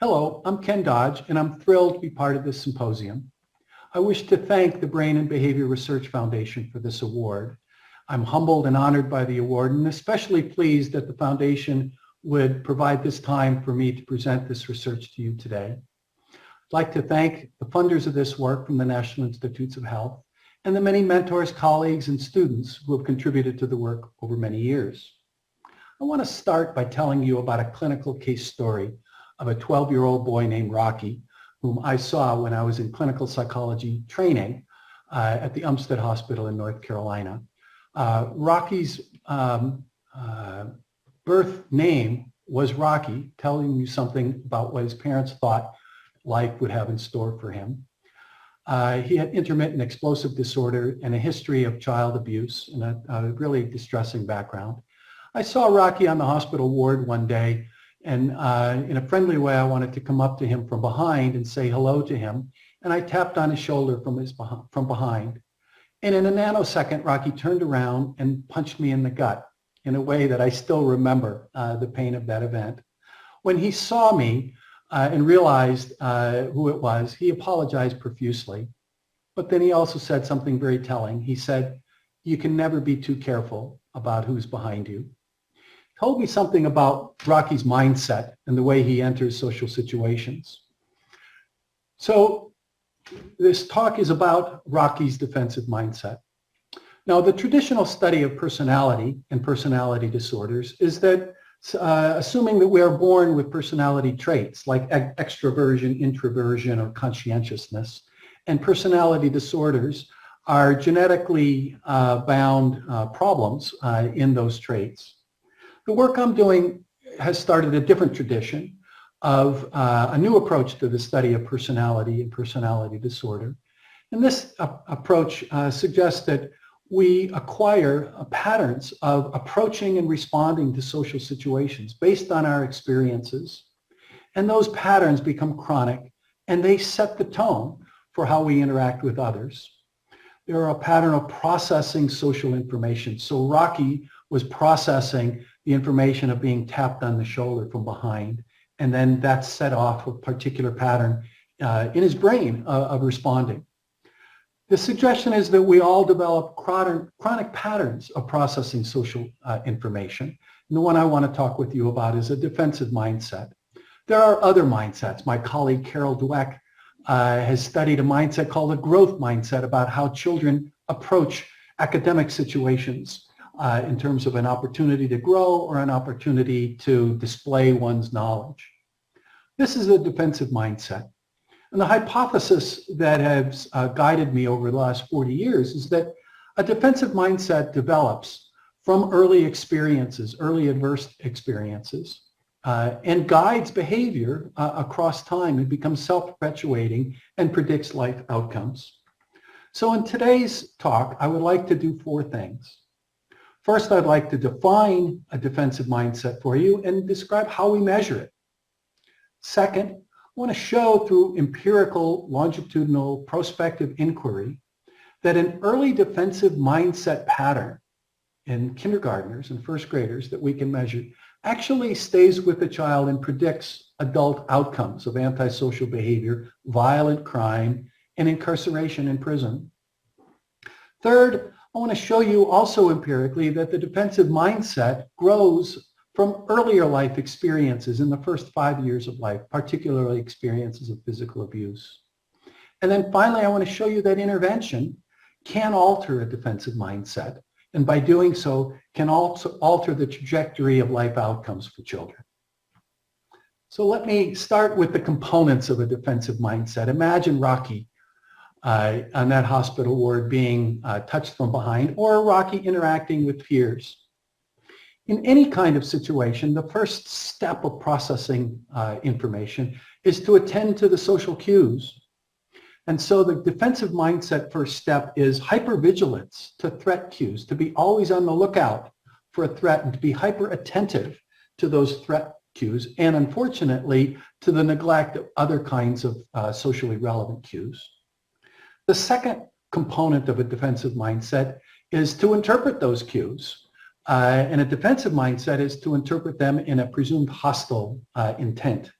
Hello, I'm Ken Dodge, and I'm thrilled to be part of this symposium. I wish to thank the Brain and Behavior Research Foundation for this award. I'm humbled and honored by the award, and especially pleased that the foundation would provide this time for me to present this research to you today. I'd like to thank the funders of this work from the National Institutes of Health and the many mentors, colleagues, and students who have contributed to the work over many years. I want to start by telling you about a clinical case story of a 12-year-old boy named Rocky, whom I saw when I was in clinical psychology training at the Umstead Hospital in North Carolina. Rocky's birth name was Rocky, telling you something about what his parents thought life would have in store for him. He had intermittent explosive disorder and a history of child abuse and a really distressing background. I saw Rocky on the hospital ward one day, and in a friendly way, I wanted to come up to him from behind and say hello to him. And I tapped on his shoulder from behind. And in a nanosecond, Rocky turned around and punched me in the gut in a way that I still remember the pain of that event. When he saw me and realized who it was, he apologized profusely. But then he also said something very telling. He said, "You can never be too careful about who's behind you." Told me something about Rocky's mindset and the way he enters social situations. So this talk is about Rocky's defensive mindset. Now, the traditional study of personality and personality disorders is that assuming that we are born with personality traits like extroversion, introversion, or conscientiousness, and personality disorders are genetically bound problems in those traits. The work I'm doing has started a different tradition of a new approach to the study of personality and personality disorder. And this approach suggests that we acquire patterns of approaching and responding to social situations based on our experiences. And those patterns become chronic, and they set the tone for how we interact with others. They're a pattern of processing social information. So Rocky was processing the information of being tapped on the shoulder from behind, and then that set off a particular pattern in his brain of responding. The suggestion is that we all develop chronic patterns of processing social information. And the one I want to talk with you about is a defensive mindset. There are other mindsets. My colleague Carol Dweck has studied a mindset called a growth mindset about how children approach academic situations in terms of an opportunity to grow or an opportunity to display one's knowledge. This is a defensive mindset. And the hypothesis that has guided me over the last 40 years is that a defensive mindset develops from early experiences, early adverse experiences, and guides behavior across time and becomes self-perpetuating and predicts life outcomes. So in today's talk, I would like to do four things. First, I'd like to define a defensive mindset for you and describe how we measure it. Second, I want to show through empirical, longitudinal, prospective inquiry that an early defensive mindset pattern in kindergartners and first graders that we can measure actually stays with the child and predicts adult outcomes of antisocial behavior, violent crime, and incarceration in prison. Third, I want to show you also empirically that the defensive mindset grows from earlier life experiences in the first 5 years of life, particularly experiences of physical abuse. And then finally, I want to show you that intervention can alter a defensive mindset, and by doing so, can also alter the trajectory of life outcomes for children. So let me start with the components of a defensive mindset. Imagine Rocky on that hospital ward being touched from behind, or Rocky interacting with peers. In any kind of situation, the first step of processing information is to attend to the social cues. And so the defensive mindset first step is hypervigilance to threat cues, to be always on the lookout for a threat and to be hyper attentive to those threat cues, and unfortunately to the neglect of other kinds of socially relevant cues. The second component of a defensive mindset is to interpret those cues. And a defensive mindset is to interpret them in a presumed hostile intent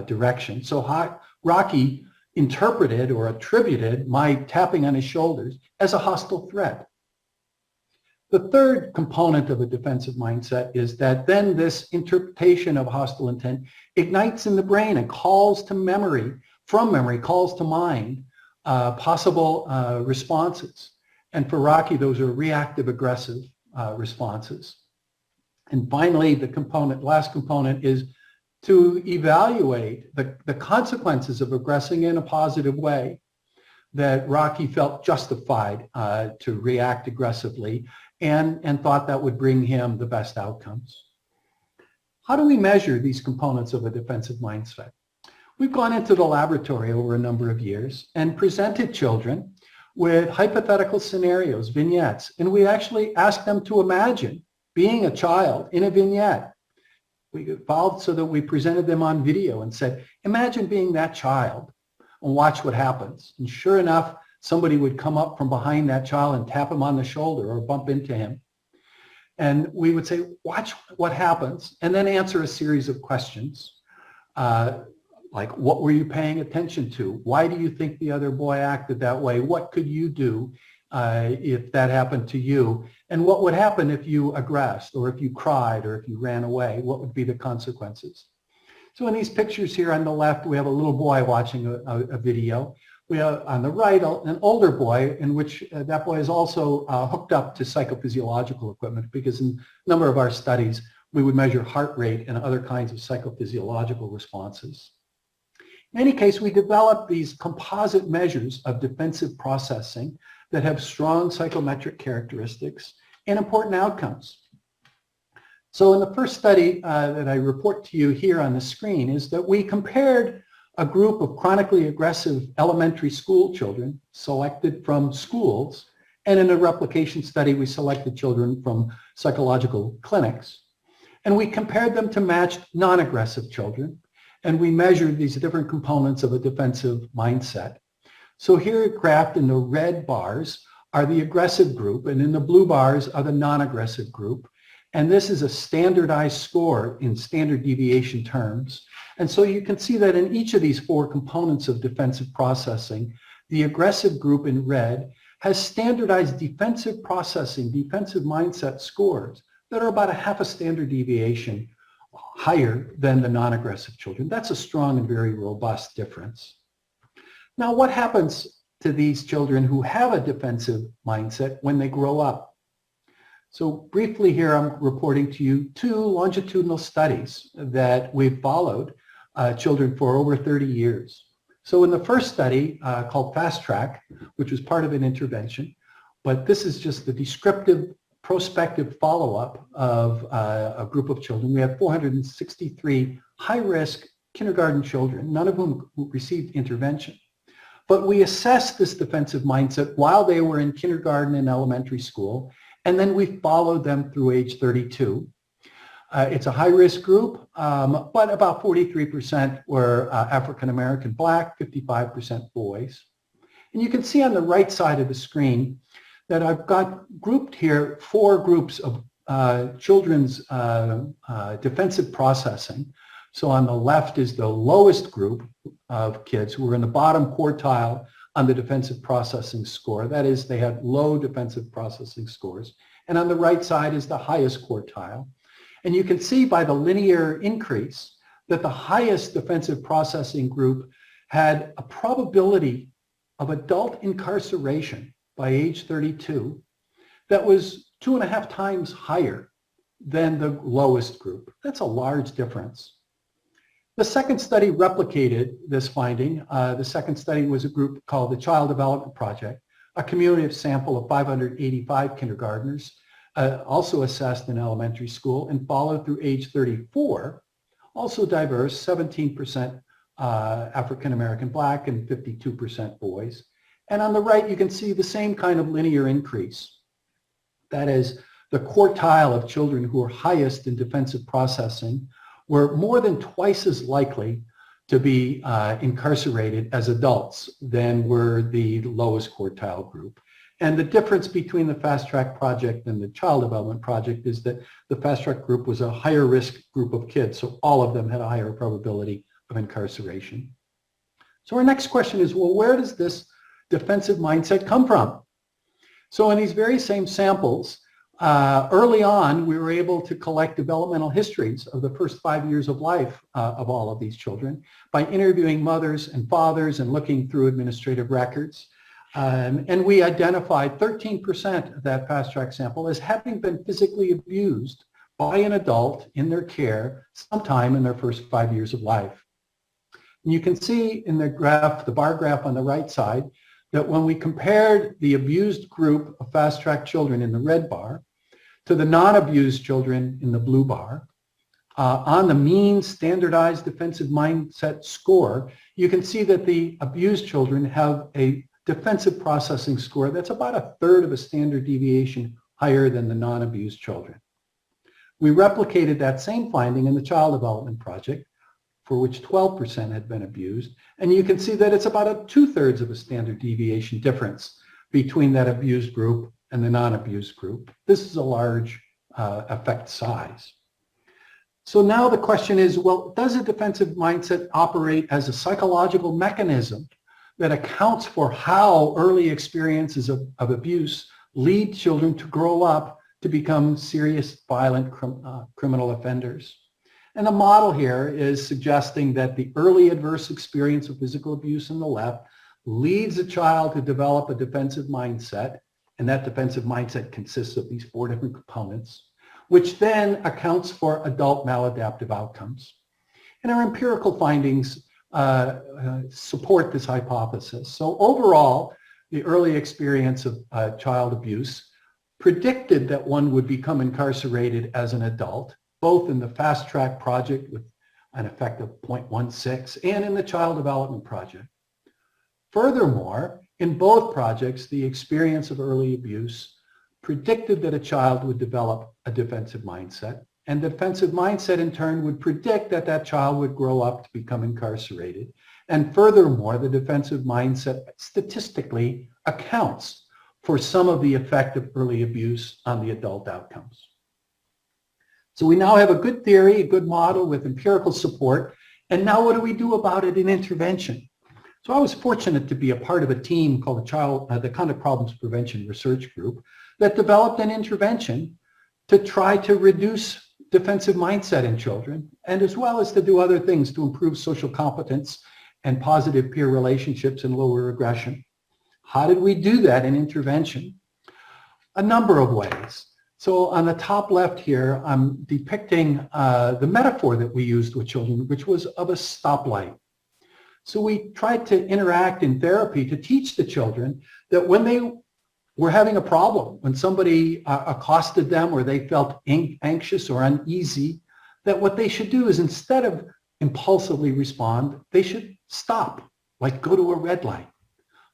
direction. So Rocky interpreted or attributed my tapping on his shoulders as a hostile threat. The third component of a defensive mindset is that then this interpretation of hostile intent ignites in the brain and calls to memory, from memory, calls to mind possible responses. And for Rocky, those are reactive aggressive responses. And finally, the last component is to evaluate the consequences of aggressing in a positive way, that Rocky felt justified to react aggressively and thought that would bring him the best outcomes. How do we measure these components of a defensive mindset? We've gone into the laboratory over a number of years and presented children with hypothetical scenarios, vignettes, and we actually asked them to imagine being a child in a vignette. We evolved so that we presented them on video and said, imagine being that child and watch what happens. And sure enough, somebody would come up from behind that child and tap him on the shoulder or bump into him. And we would say, watch what happens, and then answer a series of questions. Like, what were you paying attention to? Why do you think the other boy acted that way? What could you do if that happened to you? And what would happen if you aggressed, or if you cried, or if you ran away? What would be the consequences? So in these pictures here on the left, we have a little boy watching a video. We have on the right an older boy in which that boy is also hooked up to psychophysiological equipment, because in a number of our studies, we would measure heart rate and other kinds of psychophysiological responses. In any case, we developed these composite measures of defensive processing that have strong psychometric characteristics and important outcomes. So in the first study that I report to you here on the screen is that we compared a group of chronically aggressive elementary school children selected from schools, and in a replication study, we selected children from psychological clinics. And we compared them to matched non-aggressive children, and we measured these different components of a defensive mindset. So here graphed in the red bars are the aggressive group, and in the blue bars are the non-aggressive group. And this is a standardized score in standard deviation terms. And so you can see that in each of these four components of defensive processing, the aggressive group in red has standardized defensive processing, defensive mindset scores that are about a half a standard deviation higher than the non-aggressive children. That's a strong and very robust difference. Now, what happens to these children who have a defensive mindset when they grow up? So briefly here, I'm reporting to you two longitudinal studies that we've followed children for over 30 years. So in the first study called Fast Track, which was part of an intervention, but this is just the descriptive prospective follow-up of a group of children. We had 463 high-risk kindergarten children, none of whom received intervention. But we assessed this defensive mindset while they were in kindergarten and elementary school, and then we followed them through age 32. It's a high-risk group, but about 43% were African-American Black, 55% boys. And you can see on the right side of the screen that I've got grouped here four groups of children's defensive processing. So on the left is the lowest group of kids who were in the bottom quartile on the defensive processing score. That is, they had low defensive processing scores. And on the right side is the highest quartile. And you can see by the linear increase that the highest defensive processing group had a probability of adult incarceration by age 32 that was 2.5 times higher than the lowest group. That's a large difference. The second study replicated this finding. The second study was a group called the Child Development Project, a cumulative sample of 585 kindergartners, also assessed in elementary school and followed through age 34, also diverse, 17% African-American Black and 52% boys. And on the right, you can see the same kind of linear increase. That is, the quartile of children who are highest in defensive processing were more than twice as likely to be incarcerated as adults than were the lowest quartile group. And the difference between the Fast Track project and the Child Development Project is that the Fast Track group was a higher risk group of kids, so all of them had a higher probability of incarceration. So our next question is, well, where does this defensive mindset come from? So in these very same samples, early on, we were able to collect developmental histories of the first 5 years of life of all of these children by interviewing mothers and fathers and looking through administrative records. And we identified 13% of that fast track sample as having been physically abused by an adult in their care sometime in their first 5 years of life. And you can see in the graph, the bar graph on the right side, that when we compared the abused group of fast track children in the red bar to the non-abused children in the blue bar, on the mean standardized defensive mindset score, you can see that the abused children have a defensive processing score that's about 1/3 of a standard deviation higher than the non-abused children. We replicated that same finding in the Child Development Project, for which 12% had been abused, and you can see that it's about 2/3 of a standard deviation difference between that abused group and the non-abused group. This is a large effect size. So now the question is, well, does a defensive mindset operate as a psychological mechanism that accounts for how early experiences of abuse lead children to grow up to become serious, violent criminal offenders? And the model here is suggesting that the early adverse experience of physical abuse on the left leads a child to develop a defensive mindset, and that defensive mindset consists of these 4 different components, which then accounts for adult maladaptive outcomes. And our empirical findings support this hypothesis. So overall, the early experience of child abuse predicted that one would become incarcerated as an adult, both in the Fast Track project with an effect of 0.16 and in the Child Development Project. Furthermore, in both projects, the experience of early abuse predicted that a child would develop a defensive mindset, and the defensive mindset in turn would predict that that child would grow up to become incarcerated. And furthermore, the defensive mindset statistically accounts for some of the effect of early abuse on the adult outcomes. So we now have a good theory, a good model with empirical support, and now what do we do about it in intervention? So I was fortunate to be a part of a team called the Conduct Problems Prevention Research Group that developed an intervention to try to reduce defensive mindset in children, and as well as to do other things to improve social competence and positive peer relationships and lower aggression. How did we do that in intervention? A number of ways. So on the top left here, I'm depicting the metaphor that we used with children, which was of a stoplight. So we tried to interact in therapy to teach the children that when they were having a problem, when somebody accosted them or they felt anxious or uneasy, that what they should do is instead of impulsively respond, they should stop, like go to a red light.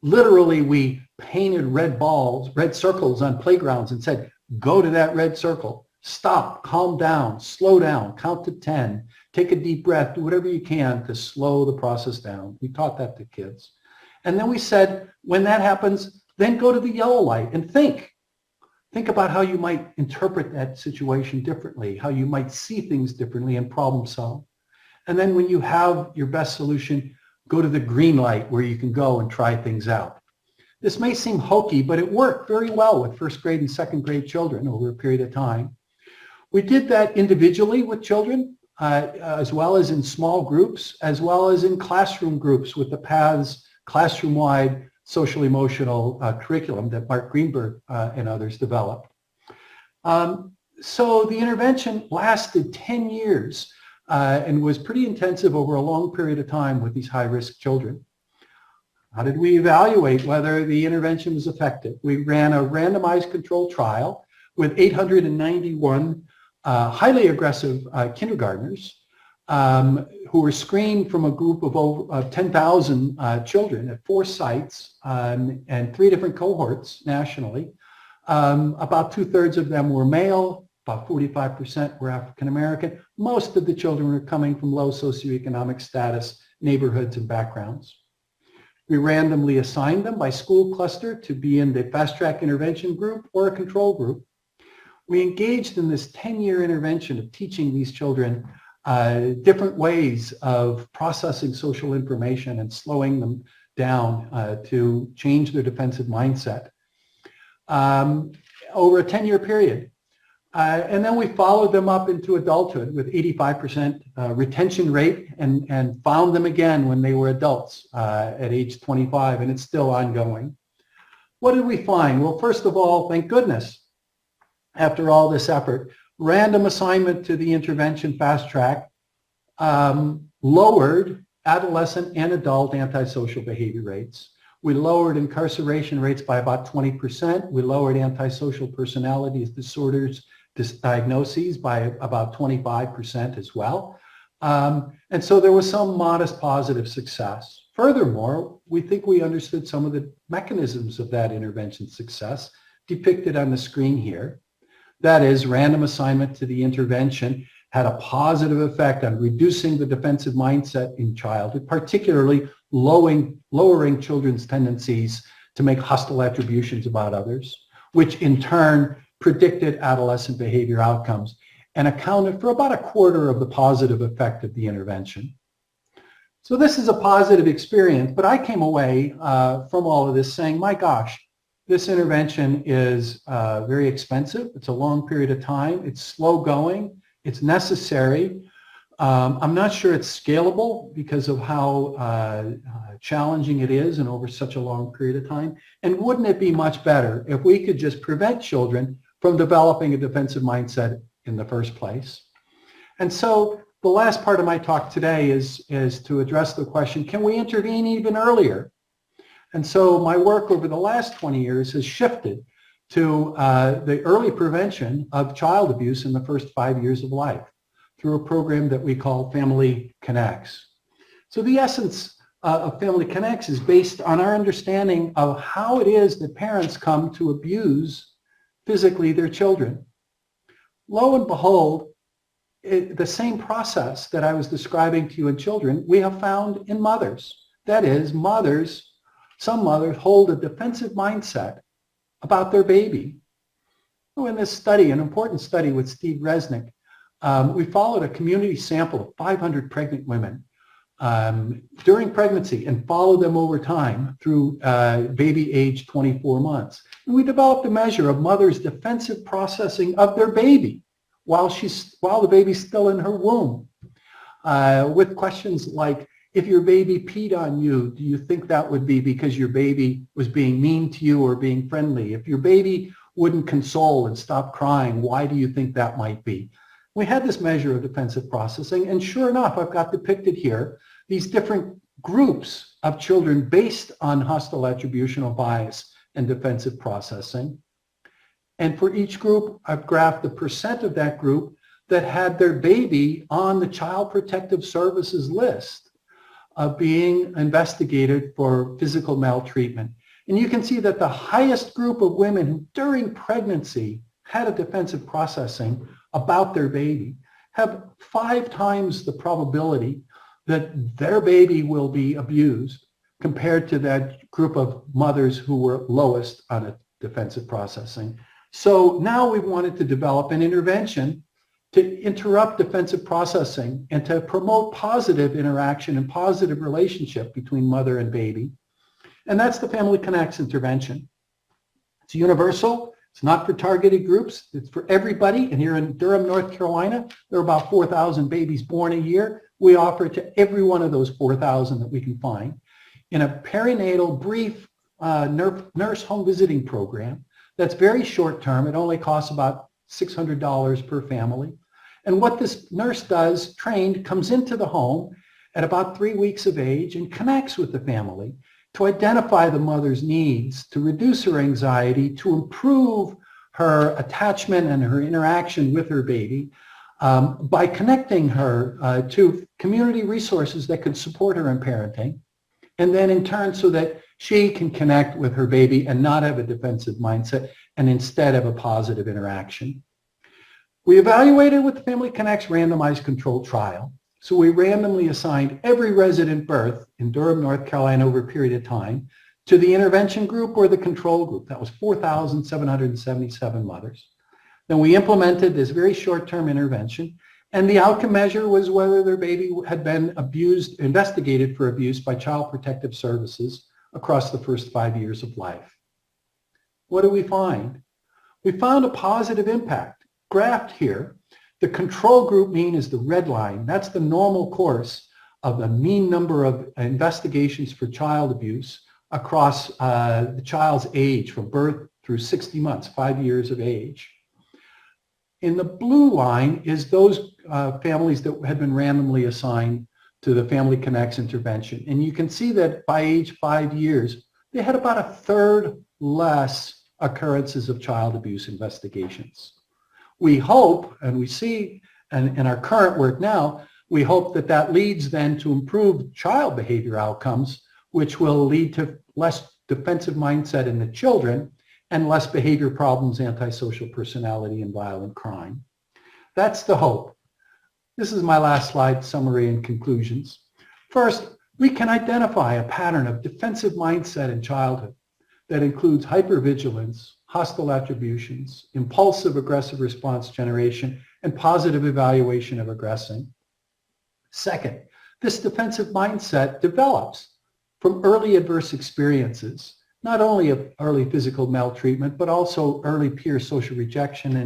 Literally, we painted red circles on playgrounds and said, go to that red circle, stop, calm down, slow down, count to 10, take a deep breath, do whatever you can to slow the process down. We taught that to kids. And then we said, when that happens, then go to the yellow light and think. Think about how you might interpret that situation differently, how you might see things differently and problem solve. And then when you have your best solution, go to the green light where you can go and try things out. This may seem hokey, but it worked very well with first grade and second grade children over a period of time. We did that individually with children, as well as in small groups, as well as in classroom groups with the PATHS classroom-wide social emotional curriculum that Mark Greenberg and others developed. So the intervention lasted 10 years and was pretty intensive over a long period of time with these high-risk children. How did we evaluate whether the intervention was effective? We ran a randomized controlled trial with 891 highly aggressive kindergartners who were screened from a group of over 10,000 children at 4 sites and 3 different cohorts nationally. About 2/3 of them were male, about 45% were African American. Most of the children were coming from low socioeconomic status, neighborhoods, and backgrounds. We randomly assigned them by school cluster to be in the fast track intervention group or a control group. We engaged in this 10-year intervention of teaching these children different ways of processing social information and slowing them down to change their defensive mindset over a 10-year period. And then we followed them up into adulthood with 85% retention rate and found them again when they were adults at age 25, and it's still ongoing. What did we find? Well, first of all, thank goodness, after all this effort, random assignment to the intervention fast track lowered adolescent and adult antisocial behavior rates. We lowered incarceration rates by about 20%. We lowered antisocial personality disorders diagnoses by about 25% as well. And so there was some modest positive success. Furthermore, we think we understood some of the mechanisms of that intervention success depicted on the screen here. That is, random assignment to the intervention had a positive effect on reducing the defensive mindset in childhood, particularly lowering children's tendencies to make hostile attributions about others, which in turn predicted adolescent behavior outcomes and accounted for about a quarter of the positive effect of the intervention. So this is a positive experience, but I came away from all of this saying, my gosh, this intervention is very expensive. It's a long period of time. It's slow going. It's necessary. I'm not sure it's scalable because of how challenging it is and over such a long period of time. And wouldn't it be much better if we could just prevent children from developing a defensive mindset in the first place? And so the last part of my talk today is to address the question, can we intervene even earlier? And so my work over the last 20 years has shifted to the early prevention of child abuse in the first 5 years of life through a program that we call Family Connects. So the essence of Family Connects is based on our understanding of how it is that parents come to abuse physically their children. Lo and behold, the same process that I was describing to you in children, we have found in mothers. That is, some mothers hold a defensive mindset about their baby. In this study, an important study with Steve Resnick, we followed a community sample of 500 pregnant women during pregnancy and followed them over time through baby age 24 months. And we developed a measure of mothers' defensive processing of their baby while the baby's still in her womb, with questions like, if your baby peed on you, do you think that would be because your baby was being mean to you or being friendly? If your baby wouldn't console and stop crying, why do you think that might be? We had this measure of defensive processing, and sure enough, I've got depicted here these different groups of children based on hostile attributional bias and defensive processing. And for each group, I've graphed the percent of that group that had their baby on the Child Protective Services list of being investigated for physical maltreatment. And you can see that the highest group of women who during pregnancy had a defensive processing about their baby have 5 times the probability that their baby will be abused compared to that group of mothers who were lowest on a defensive processing. So now we wanted to develop an intervention to interrupt defensive processing and to promote positive interaction and positive relationship between mother and baby. And that's the Family Connects intervention. It's universal. It's not for targeted groups. It's for everybody. And here in Durham, North Carolina, there are about 4,000 babies born a year. We offer it to every one of those 4,000 that we can find in a perinatal brief nurse home visiting program that's very short term. It only costs about $600 per family. And what this nurse does, trained, comes into the home at about 3 weeks of age and connects with the family to identify the mother's needs, to reduce her anxiety, to improve her attachment and her interaction with her baby by connecting her to community resources that can support her in parenting. And then in turn so that she can connect with her baby and not have a defensive mindset and instead have a positive interaction. We evaluated with the Family Connects randomized controlled trial. So we randomly assigned every resident birth in Durham, North Carolina over a period of time to the intervention group or the control group. That was 4,777 mothers. Then we implemented this very short-term intervention, And the outcome measure was whether their baby had been abused, investigated for abuse by Child Protective Services across the first 5 years of life. What do we find? We found a positive impact. Graphed here, the control group mean is the red line. That's the normal course of the mean number of investigations for child abuse across the child's age from birth through 60 months, 5 years of age. In the blue line is those families that had been randomly assigned to the Family Connects intervention. And you can see that by age 5 years, they had about a third less occurrences of child abuse investigations. We hope, and we see in our current work now, we hope that that leads then to improved child behavior outcomes, which will lead to less defensive mindset in the children and less behavior problems, antisocial personality, and violent crime. That's the hope. This is my last slide, summary and conclusions. First, we can identify a pattern of defensive mindset in childhood that includes hypervigilance, hostile attributions, impulsive aggressive response generation, and positive evaluation of aggressing. Second, this defensive mindset develops from early adverse experiences, not only of early physical maltreatment, but also early peer social rejection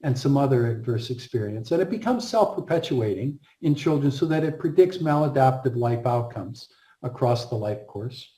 and some other adverse experience. And it becomes self-perpetuating in children so that it predicts maladaptive life outcomes across the life course.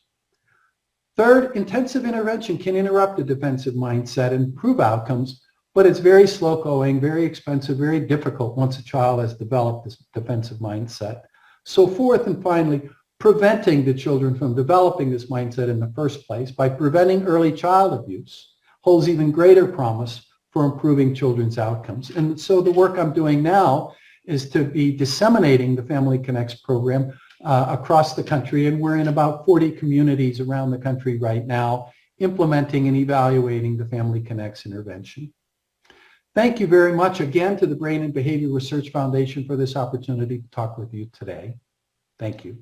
Third, intensive intervention can interrupt the defensive mindset and improve outcomes, but it's very slow-going, very expensive, very difficult once a child has developed this defensive mindset. So fourth and finally, preventing the children from developing this mindset in the first place by preventing early child abuse holds even greater promise for improving children's outcomes. And so the work I'm doing now is to be disseminating the Family Connects program across the country, and we're in about 40 communities around the country right now implementing and evaluating the Family Connects intervention. Thank you very much again to the Brain and Behavior Research Foundation for this opportunity to talk with you today. Thank you.